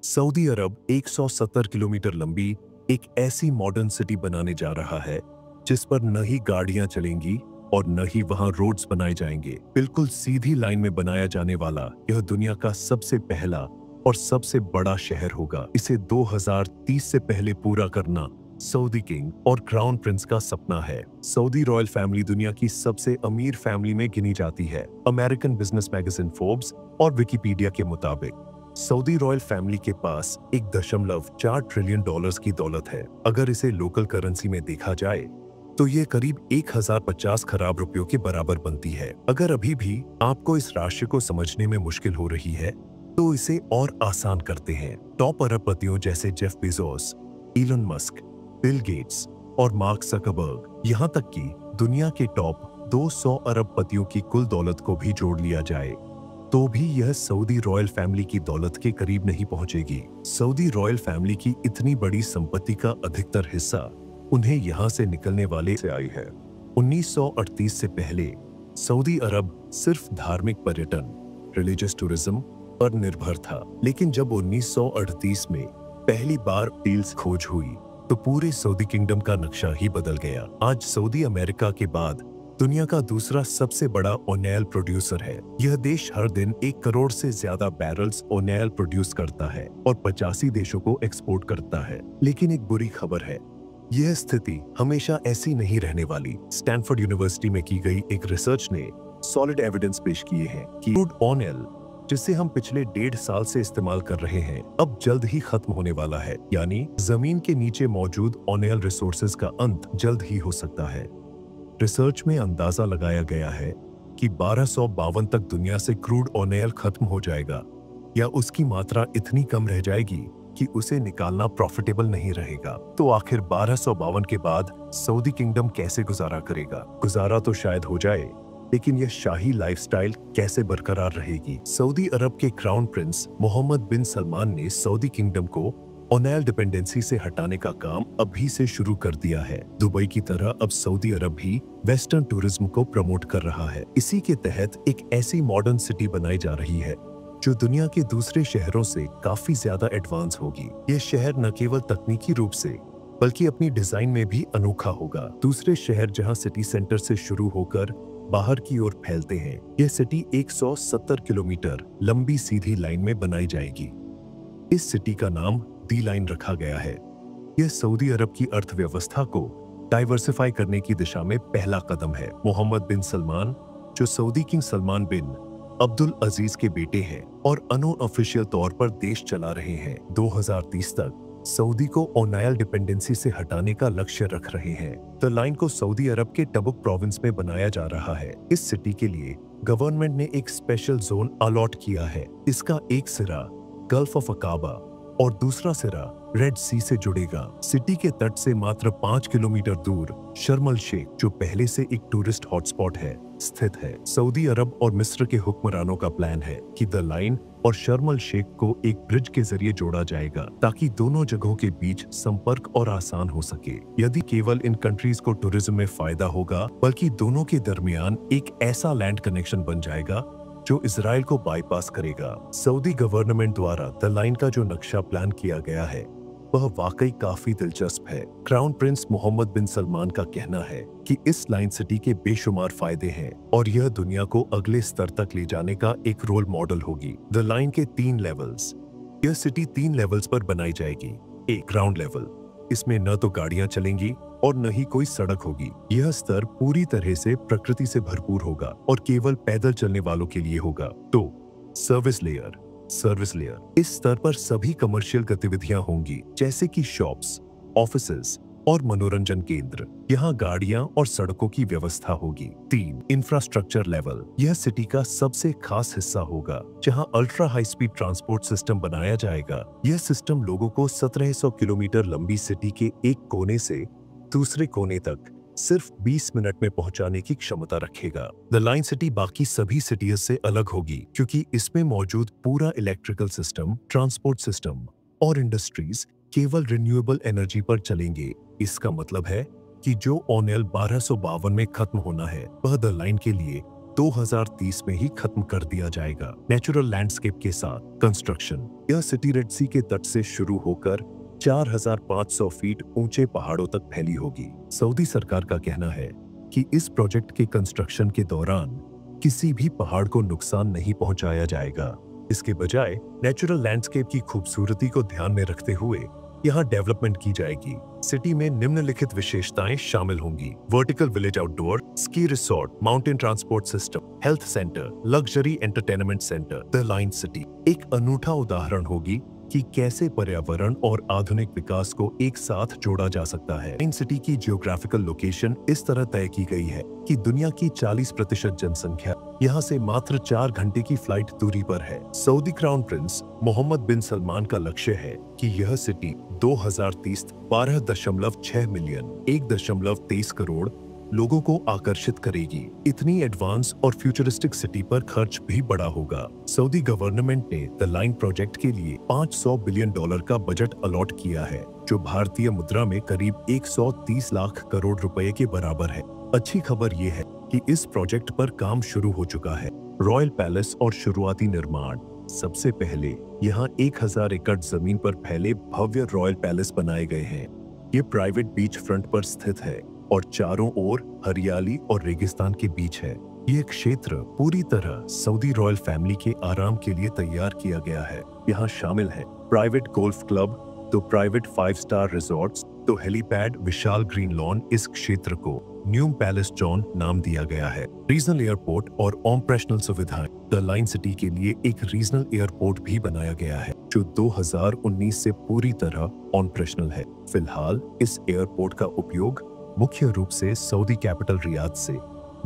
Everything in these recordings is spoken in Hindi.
सऊदी अरब 170 किलोमीटर लंबी एक ऐसी मॉडर्न सिटी बनाने जा रहा है जिस पर न ही गाड़ियां चलेंगी और न ही वहां रोड्स बनाए जाएंगे। बिल्कुल सीधी लाइन में बनाया जाने वाला यह दुनिया का सबसे पहला और सबसे बड़ा शहर होगा। इसे 2030 से पहले पूरा करना सऊदी किंग और क्राउन प्रिंस का सपना है। सऊदी रॉयल फैमिली दुनिया की सबसे अमीर फैमिली में गिनी जाती है। अमेरिकन बिजनेस मैगजीन फोर्ब्स और विकिपीडिया के मुताबिक सऊदी रॉयल फैमिली के पास 1.4 ट्रिलियन डॉलर्स की दौलत है। अगर इसे लोकल करेंसी में देखा जाए तो ये करीब 1050 खराब रुपयों के बराबर बनती है। अगर अभी भी आपको इस राशि को समझने में मुश्किल हो रही है तो इसे और आसान करते हैं। टॉप अरबपतियों जैसे Jeff Bezos, Elon Musk, Bill Gates और मार्क ज़करबर्ग, यहाँ तक कि दुनिया के टॉप 200 अरबपतियों की कुल दौलत को भी जोड़ लिया जाए तो भी यह सऊदी रॉयल फैमिली की दौलत के करीब नहीं पहुंचेगी। सऊदी रॉयल फैमिली की इतनी बड़ी संपत्ति का अधिकतर हिस्सा उन्हें यहां से निकलने वाले से आई है। 1938 से पहले सऊदी अरब सिर्फ धार्मिक पर्यटन, रिलीजियस टूरिज्म पर निर्भर था, लेकिन जब 1938 में पहली बार डील्स खोज हुई तो पूरे सऊदी किंगडम का नक्शा ही बदल गया। आज सऊदी अमेरिका के बाद दुनिया का दूसरा सबसे बड़ा ओनेल प्रोड्यूसर है। यह देश हर दिन 1 करोड़ से ज्यादा बैरल्स ओनेल प्रोड्यूस करता है और 85 देशों को एक्सपोर्ट करता है। लेकिन एक बुरी खबर है, यह स्थिति हमेशा ऐसी नहीं रहने वाली। स्टैनफोर्ड यूनिवर्सिटी में की गई एक रिसर्च ने सॉलिड एविडेंस पेश किए हैं कि क्रूड ओनेल, जिसे हम पिछले 1.5 साल से इस्तेमाल कर रहे हैं, अब जल्द ही खत्म होने वाला है। यानी जमीन के नीचे मौजूद ओनेल रिसोर्सेज का अंत जल्द ही हो सकता है। रिसर्च में अंदाजा लगाया गया है कि 1252 तक दुनिया से क्रूड ओनेल खत्म हो जाएगा या उसकी मात्रा इतनी कम रह जाएगी कि उसे निकालना प्रॉफिटेबल नहीं रहेगा। तो आखिर 1252 के बाद सऊदी किंगडम कैसे गुजारा करेगा? गुजारा तो शायद हो जाए, लेकिन यह शाही लाइफस्टाइल कैसे बरकरार रहेगी? सऊदी अरब के क्राउन प्रिंस मोहम्मद बिन सलमान ने सऊदी किंगडम को ओनेल डिपेंडेंसी से हटाने का काम अभी से शुरू कर दिया है। दुबई की तरह अब सऊदी अरब भी वेस्टर्न टूरिज्म को प्रमोट कर रहा है। इसी के तहत एक ऐसी मॉडर्न सिटी बनाई जा रही है जो दुनिया के दूसरे शहरों से काफी ज्यादा एडवांस होगी। यह शहर न केवल तकनीकी रूप से बल्कि अपनी डिजाइन में भी अनोखा होगा। दूसरे शहर जहां सिटी सेंटर से शुरू होकर बाहर की ओर फैलते हैं, यह सिटी 170 किलोमीटर लंबी सीधी लाइन में बनाई जाएगी। इस सिटी का नाम दी लाइन रखा गया है। यह सऊदी अरब की अर्थव्यवस्था को डाइवर्सिफाई करने की दिशा में पहला कदम है। मोहम्मद बिन सलमान, जो सऊदी किंग सलमान बिन अब्दुल अजीज के बेटे हैं और अनऑफिशियल तौर पर देश चला रहे हैं, 2030 तक सऊदी को ओनेल डिपेंडेंसी से हटाने का लक्ष्य रख रहे हैं। द लाइन को सऊदी अरब के टबुक प्रोविंस में बनाया जा रहा है। इस सिटी के लिए गवर्नमेंट ने एक स्पेशल जोन अलॉट किया है। इसका एक सिरा गल्फ ऑफ अकाबा और दूसरा सिरा रेड सी से जुड़ेगा। सिटी के तट से मात्र 5 किलोमीटर दूर शर्म अल शेख, जो पहले से एक टूरिस्ट हॉटस्पॉट है, स्थित है। सऊदी अरब और मिस्र के हुक्मरानों का प्लान है कि द लाइन और शर्म अल शेख को एक ब्रिज के जरिए जोड़ा जाएगा ताकि दोनों जगहों के बीच संपर्क और आसान हो सके। यदि केवल इन कंट्रीज को टूरिज्म में फायदा होगा, बल्कि दोनों के दरमियान एक ऐसा लैंड कनेक्शन बन जाएगा जो इजराइल को बाईपास करेगा। सऊदी गवर्नमेंट द्वारा द लाइन का जो नक्शा प्लान किया गया है वह वाकई काफी दिलचस्प है। क्राउन प्रिंस मोहम्मद बिन सलमान का कहना है कि इस लाइन सिटी के बेशुमार फायदे हैं और यह दुनिया को अगले स्तर तक ले जाने का एक रोल मॉडल होगी। द लाइन के 3 लेवल्स। यह सिटी 3 लेवल्स पर बनाई जाएगी। एक, ग्राउंड लेवल। इसमें न तो गाड़ियां चलेंगी और न ही कोई सड़क होगी। यह स्तर पूरी तरह से प्रकृति से भरपूर होगा और केवल पैदल चलने वालों के लिए होगा। 2, सर्विस लेयर। इस स्तर पर सभी कमर्शियल गतिविधियां होंगी, जैसे कि शॉप्स, ऑफिसेज और मनोरंजन केंद्र। यहाँ गाड़ियां और सड़कों की व्यवस्था होगी। 3, इंफ्रास्ट्रक्चर लेवल। यह सिटी का सबसे खास हिस्सा होगा, जहां ultra high speed transport system बनाया जाएगा। यह सिस्टम लोगों को 1700 किलोमीटर लंबी सिटी के एक कोने से दूसरे कोने तक सिर्फ 20 मिनट में पहुंचाने की क्षमता रखेगा। द लाइन सिटी बाकी सभी सिटीज से अलग होगी क्योंकि इसमें मौजूद पूरा इलेक्ट्रिकल सिस्टम, ट्रांसपोर्ट सिस्टम और इंडस्ट्रीज केवल रिन्यूएबल एनर्जी पर चलेंगे। इसका मतलब है कि जो ओनेल 1252 में खत्म होना है, वह द लाइन के लिए 2030 में ही खत्म कर दिया जाएगा। नेचुरल लैंडस्केप के साथ कंस्ट्रक्शन। यह सिटी रेड सी के तट से शुरू होकर 4500 फीट ऊंचे पहाड़ों तक फैली होगी। सऊदी सरकार का कहना है कि इस प्रोजेक्ट के कंस्ट्रक्शन के दौरान किसी भी पहाड़ को नुकसान नहीं पहुंचाया जाएगा। इसके बजाय नेचुरल लैंडस्केप की खूबसूरती को ध्यान में रखते हुए यहाँ डेवलपमेंट की जाएगी। सिटी में निम्नलिखित विशेषताएं शामिल होंगी: vertical village outdoor, ski resort, mountain transport system, health centre, luxury entertainment centre. The line city एक अनूठा उदाहरण होगी कि कैसे पर्यावरण और आधुनिक विकास को एक साथ जोड़ा जा सकता है। लाइन सिटी की जियोग्राफिकल लोकेशन इस तरह तय की गई है कि दुनिया की 40% जनसंख्या यहाँ से मात्र 4 घंटे की फ्लाइट दूरी पर है। सऊदी क्राउन प्रिंस मोहम्मद बिन सलमान का लक्ष्य है कि यह सिटी 2030 12.6 मिलियन 1.23 करोड़ लोगों को आकर्षित करेगी। इतनी एडवांस और फ्यूचरिस्टिक सिटी पर खर्च भी बड़ा होगा। सऊदी गवर्नमेंट ने द लाइन प्रोजेक्ट के लिए $500 बिलियन का बजट अलॉट किया है, जो भारतीय मुद्रा में करीब 130 लाख करोड़ रुपए के बराबर है। अच्छी खबर ये है कि इस प्रोजेक्ट पर काम शुरू हो चुका है। रॉयल पैलेस और शुरुआती निर्माण। सबसे पहले यहाँ 1000 एकड़ जमीन पर फैले भव्य रॉयल पैलेस बनाए गए हैं। ये प्राइवेट बीच फ्रंट पर स्थित है और चारों ओर हरियाली और रेगिस्तान के बीच है। ये क्षेत्र पूरी तरह सऊदी रॉयल फैमिली के आराम के लिए तैयार किया गया है। यहाँ शामिल है प्राइवेट गोल्फ क्लब, तो प्राइवेट 5 स्टार रिजॉर्ट्स, तो हेलीपैड, विशाल ग्रीन लॉन। इस क्षेत्र को न्यूम पैलेस जॉन नाम दिया गया है। रीजनल एयरपोर्ट और ऑपरेशनल सुविधाएं। द लाइन सिटी के लिए एक रीजनल एयरपोर्ट भी बनाया गया है, जो 2019 से पूरी तरह ऑपरेशनल है। फिलहाल इस एयरपोर्ट का उपयोग मुख्य रूप से सऊदी कैपिटल रियाद से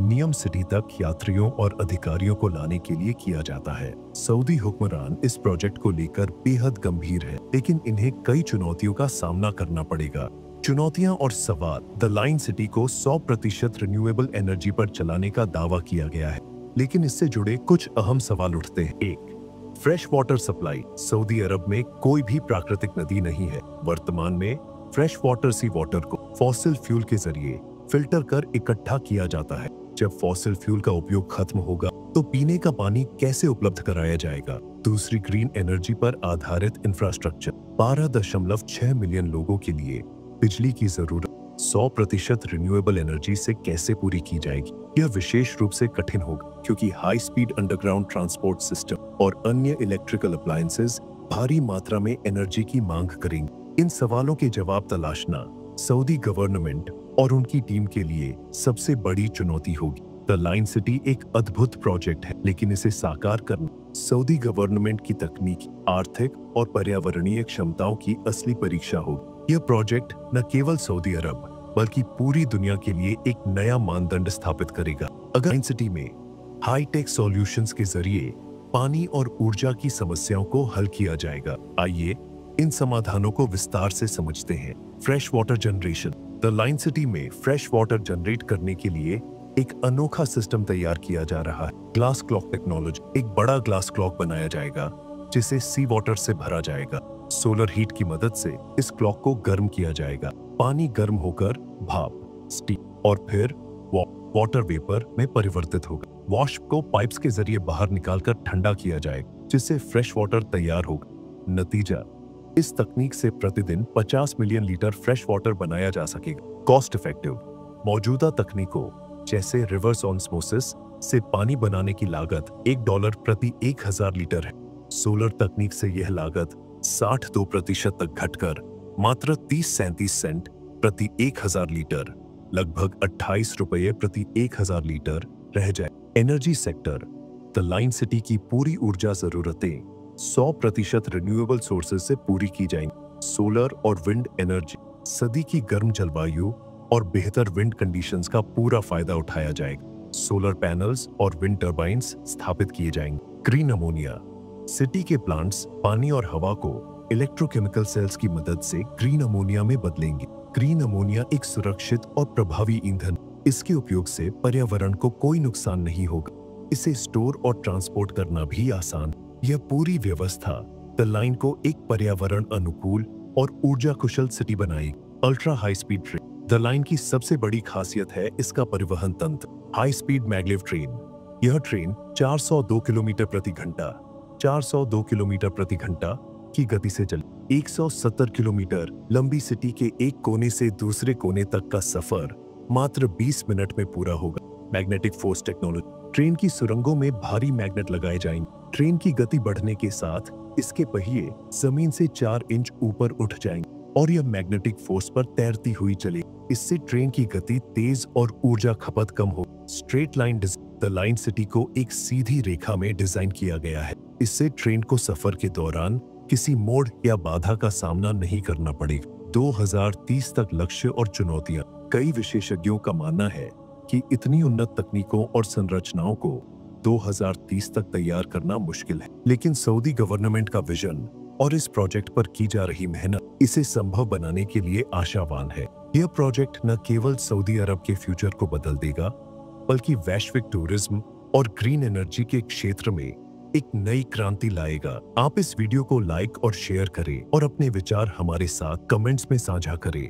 नियम सिटी तक यात्रियों और अधिकारियों को लाने के लिए किया जाता है। सऊदी हुक्मरान इस प्रोजेक्ट को लेकर बेहद गंभीर है, लेकिन इन्हें कई चुनौतियों का सामना करना पड़ेगा। चुनौतियां और सवाल। द लाइन सिटी को 100% रिन्यूएबल एनर्जी पर चलाने का दावा किया गया है, लेकिन इससे जुड़े कुछ अहम सवाल उठते हैं। 1. Fresh water supply. सऊदी अरब में कोई भी प्राकृतिक नदी नहीं है। वर्तमान में फ्रेश वाटर सी वाटर को फॉसिल फ्यूल के जरिए फिल्टर कर इकट्ठा किया जाता है। जब फॉसिल फ्यूल का उपयोग खत्म होगा तो पीने का पानी कैसे उपलब्ध कराया जाएगा? दूसरी, ग्रीन एनर्जी पर आधारित इंफ्रास्ट्रक्चर। 12.6 मिलियन लोगों के लिए बिजली की जरूरत 100% रिन्यूएबल एनर्जी से कैसे पूरी की जाएगी? यह विशेष रूप से कठिन होगा, क्योंकि high speed underground transport system और अन्य इलेक्ट्रिकल अप्लायंसेस भारी मात्रा में एनर्जी की मांग करेंगे। इन सवालों के जवाब तलाशना सऊदी गवर्नमेंट और उनकी टीम के लिए सबसे बड़ी चुनौती होगी। द लाइन सिटी एक अद्भुत प्रोजेक्ट है, लेकिन इसे साकार करना सऊदी गवर्नमेंट की तकनीकी, आर्थिक और पर्यावरणीय क्षमताओं की असली परीक्षा होगी। यह प्रोजेक्ट न केवल सऊदी अरब बल्कि पूरी दुनिया के लिए एक नया मानदंड स्थापित करेगा। अगर लाइन सिटी में हाईटेक सॉल्यूशंस के जरिए पानी और ऊर्जा की समस्याओं को हल किया जाएगा। आइए इन समाधानों को विस्तार से समझते हैं। Fresh water generation. The line city में फ्रेश वाटर जनरेट करने के लिए एक अनोखा सिस्टम तैयार किया जा रहा है। Glass clock technology. एक बड़ा ग्लास क्लॉक बनाया जाएगा जिसे सी वाटर से भरा जाएगा। सोलर हीट की मदद से इस क्लॉक को गर्म किया जाएगा। पानी गर्म होकर भाप, स्टीम और फिर वाटर वेपर में परिवर्तित होगा। वाष्प को पाइप्स के जरिए बाहर निकालकर ठंडा किया जाएगा, जिससे फ्रेश वाटर तैयार होगा। नतीजा, इस तकनीक से प्रतिदिन 50 मिलियन लीटर फ्रेश वाटर बनाया जा सकेगा। Cost effective. मौजूदा तकनीकों जैसे रिवर्स ऑस्मोसिस से पानी बनाने की लागत $1 प्रति 1000 लीटर है। सोलर तकनीक से यह लागत 62% तक घटकर मात्र 30-37 सेंट प्रति 1000 लीटर, लगभग 28 रुपये प्रति 1000 लीटर रह जाए। Energy sector. The line city की पूरी ऊर्जा जरूरतें 100% रिन्यूएबल सोर्सेज से पूरी की जाएंगी। सोलर और विंड एनर्जी। सदी की गर्म जलवायु और बेहतर विंड कंडीशंस का पूरा फायदा उठाया जाएगा। सोलर पैनल्स और विंड टर्बाइंस स्थापित किए जाएंगे। Green ammonia. सिटी के प्लांट्स पानी और हवा को इलेक्ट्रोकेमिकल सेल्स की मदद से ग्रीन अमोनिया में बदलेंगे। ग्रीन अमोनिया एक सुरक्षित और प्रभावी ईंधन। इसके उपयोग से पर्यावरण को कोई नुकसान नहीं होगा। इसे स्टोर और ट्रांसपोर्ट करना भी आसान। यह पूरी व्यवस्था द लाइन को एक पर्यावरण अनुकूल और ऊर्जा कुशल सिटी बनाएगी। Ultra high speed train. The line की सबसे बड़ी खासियत है इसका परिवहन तंत्र। High speed maglev train. यह ट्रेन 402 किलोमीटर प्रति घंटा 402 किलोमीटर प्रति घंटा की गति से चली। 170 किलोमीटर लंबी सिटी के एक कोने से दूसरे कोने तक का सफर मात्र 20 मिनट में पूरा होगा। Magnetic force technology. ट्रेन की सुरंगों में भारी मैग्नेट लगाए जाएंगे। ट्रेन की गति बढ़ने के साथ इसके पहिए जमीन से 4 इंच ऊपर उठ जाएंगे और यह मैग्नेटिक फोर्स पर तैरती हुई चलेगी। इससे ट्रेन की गति तेज और ऊर्जा खपत कम हो। Straight line the line city को एक सीधी रेखा में डिजाइन किया गया है। इससे ट्रेन को सफर के दौरान किसी मोड़ या बाधा का सामना नहीं करना पड़ेगा। 2030 तक लक्ष्य और चुनौतियां। कई विशेषज्ञों का मानना है कि इतनी उन्नत तकनीकों और संरचनाओं को 2030 तक तैयार करना मुश्किल है, लेकिन सऊदी गवर्नमेंट का विजन और इस प्रोजेक्ट पर की जा रही मेहनत इसे संभव बनाने के लिए आशावान है। यह प्रोजेक्ट न केवल सऊदी अरब के फ्यूचर को बदल देगा, बल्कि वैश्विक टूरिज्म और ग्रीन एनर्जी के क्षेत्र में एक नई क्रांति लाएगा। आप इस वीडियो को लाइक और शेयर करें और अपने विचार हमारे साथ कमेंट्स में साझा करें।